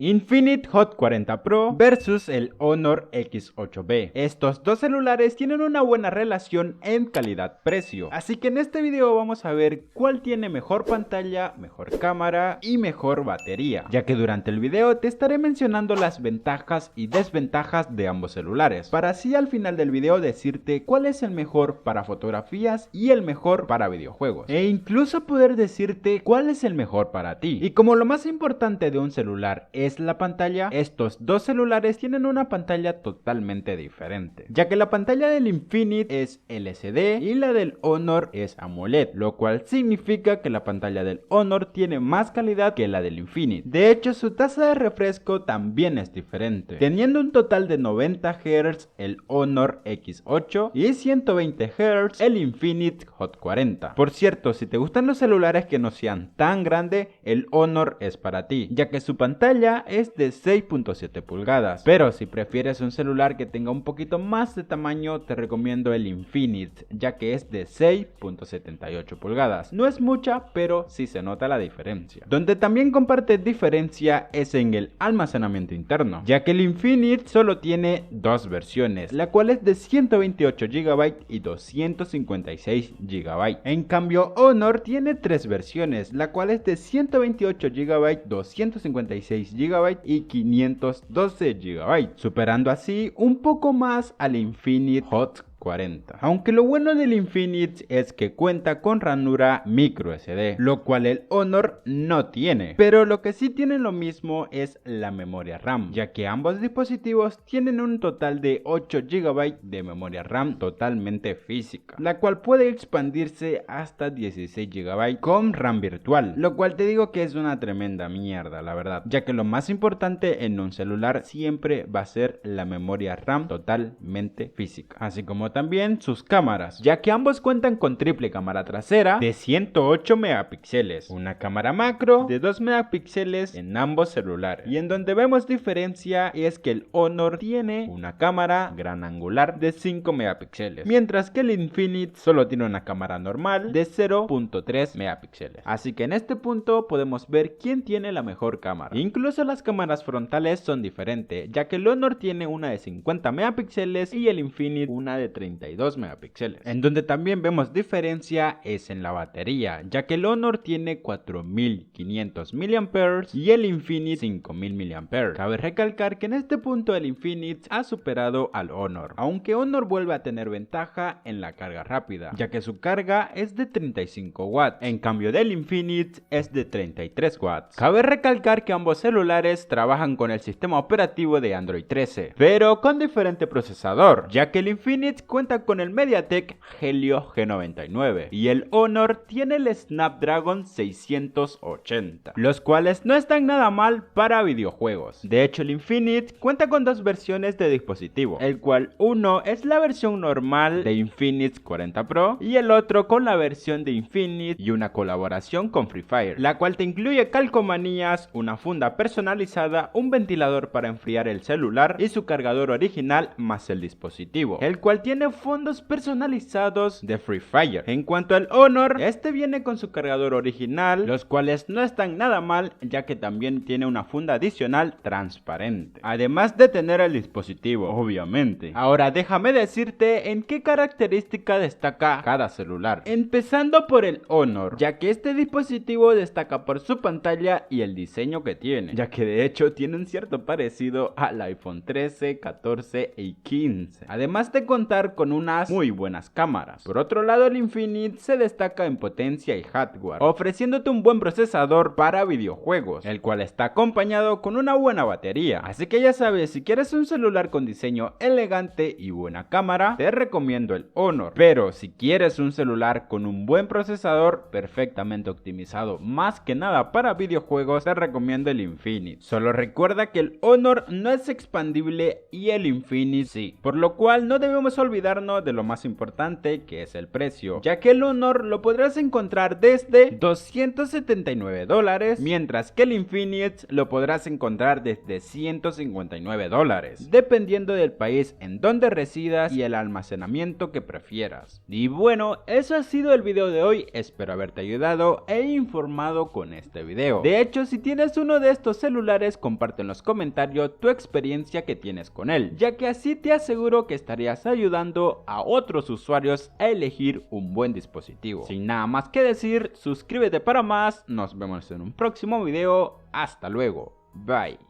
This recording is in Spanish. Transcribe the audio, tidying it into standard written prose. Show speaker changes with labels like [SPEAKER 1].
[SPEAKER 1] Infinix Hot 40 Pro versus el Honor X8B. Estos dos celulares tienen una buena relación en calidad-precio, así que en este video vamos a ver cuál tiene mejor pantalla, mejor cámara y mejor batería, ya que durante el video te estaré mencionando las ventajas y desventajas de ambos celulares, para así al final del video decirte cuál es el mejor para fotografías y el mejor para videojuegos, e incluso poder decirte cuál es el mejor para ti. Y como lo más importante de un celular es la pantalla, estos dos celulares tienen una pantalla totalmente diferente, ya que la pantalla del Infinix es LCD y la del Honor es AMOLED, lo cual significa que la pantalla del Honor tiene más calidad que la del Infinix. De hecho, su tasa de refresco también es diferente, teniendo un total de 90 Hz el Honor X8 y 120 Hz el Infinix Hot 40. Por cierto, si te gustan los celulares que no sean tan grandes, el Honor es para ti, ya que su pantalla es de 6.7 pulgadas, pero si prefieres un celular que tenga un poquito más de tamaño, te recomiendo el Infinix, ya que es de 6.78 pulgadas. No es mucha, pero sí se nota la diferencia. Donde también comparte diferencia es en el almacenamiento interno, ya que el Infinix solo tiene dos versiones, la cual es de 128 GB y 256 GB. En cambio, Honor tiene tres versiones, la cual es de 128 GB, 256 GB y 512 GB, superando así un poco más al Infinix Hot 40. Aunque lo bueno del Infinix es que cuenta con ranura micro SD, lo cual el Honor no tiene, pero lo que sí tienen lo mismo es la memoria RAM, ya que ambos dispositivos tienen un total de 8 GB de memoria RAM totalmente física, la cual puede expandirse hasta 16 GB con RAM virtual, lo cual te digo que es una tremenda mierda, la verdad, ya que lo más importante en un celular siempre va a ser la memoria RAM totalmente física, así como también sus cámaras, ya que ambos cuentan con triple cámara trasera de 108 megapíxeles, una cámara macro de 2 megapíxeles en ambos celulares, y en donde vemos diferencia es que el Honor tiene una cámara gran angular de 5 megapíxeles, mientras que el Infinix solo tiene una cámara normal de 0.3 megapíxeles, así que en este punto podemos ver quién tiene la mejor cámara. Incluso las cámaras frontales son diferentes, ya que el Honor tiene una de 50 megapíxeles y el Infinix una de 32 megapíxeles. En donde también vemos diferencia es en la batería, ya que el Honor tiene 4500 mAh y el Infinix 5000 mAh. Cabe recalcar que en este punto el Infinix ha superado al Honor, aunque Honor vuelve a tener ventaja en la carga rápida, ya que su carga es de 35 watts, en cambio del Infinix es de 33 watts. Cabe recalcar que ambos celulares trabajan con el sistema operativo de Android 13, pero con diferente procesador, ya que el Infinix cuenta con el MediaTek Helio G99 y el Honor tiene el Snapdragon 680, los cuales no están nada mal para videojuegos. De hecho, el Infinix cuenta con dos versiones de dispositivo, el cual uno es la versión normal de Infinix 40 Pro y el otro con la versión de Infinix y una colaboración con Free Fire, la cual te incluye calcomanías, una funda personalizada, un ventilador para enfriar el celular y su cargador original más el dispositivo, el cual tiene fondos personalizados de Free Fire. En cuanto al Honor, este viene con su cargador original, los cuales no están nada mal, ya que también tiene una funda adicional transparente, además de tener el dispositivo, obviamente. Ahora déjame decirte en qué característica destaca cada celular, empezando por el Honor, ya que este dispositivo destaca por su pantalla y el diseño que tiene, ya que de hecho tiene un cierto parecido al iPhone 13, 14 y 15, además de contar con unas muy buenas cámaras. Por otro lado, el Infinix se destaca en potencia y hardware, ofreciéndote un buen procesador para videojuegos, el cual está acompañado con una buena batería. Así que ya sabes, si quieres un celular con diseño elegante y buena cámara, te recomiendo el Honor, pero si quieres un celular con un buen procesador perfectamente optimizado más que nada para videojuegos, te recomiendo el Infinix. Solo recuerda que el Honor no es expandible y el Infinix sí, por lo cual no debemos olvidar olvidarnos de lo más importante, que es el precio, ya que el Honor lo podrás encontrar desde $279, mientras que el Infinix lo podrás encontrar desde $159, dependiendo del país en donde residas y el almacenamiento que prefieras. Y bueno, eso ha sido el video de hoy, espero haberte ayudado e informado con este video. De hecho, si tienes uno de estos celulares, comparte en los comentarios tu experiencia que tienes con él, ya que así te aseguro que estarías ayudando a otros usuarios a elegir un buen dispositivo. Sin nada más que decir, suscríbete para más, nos vemos en un próximo video, hasta luego, bye.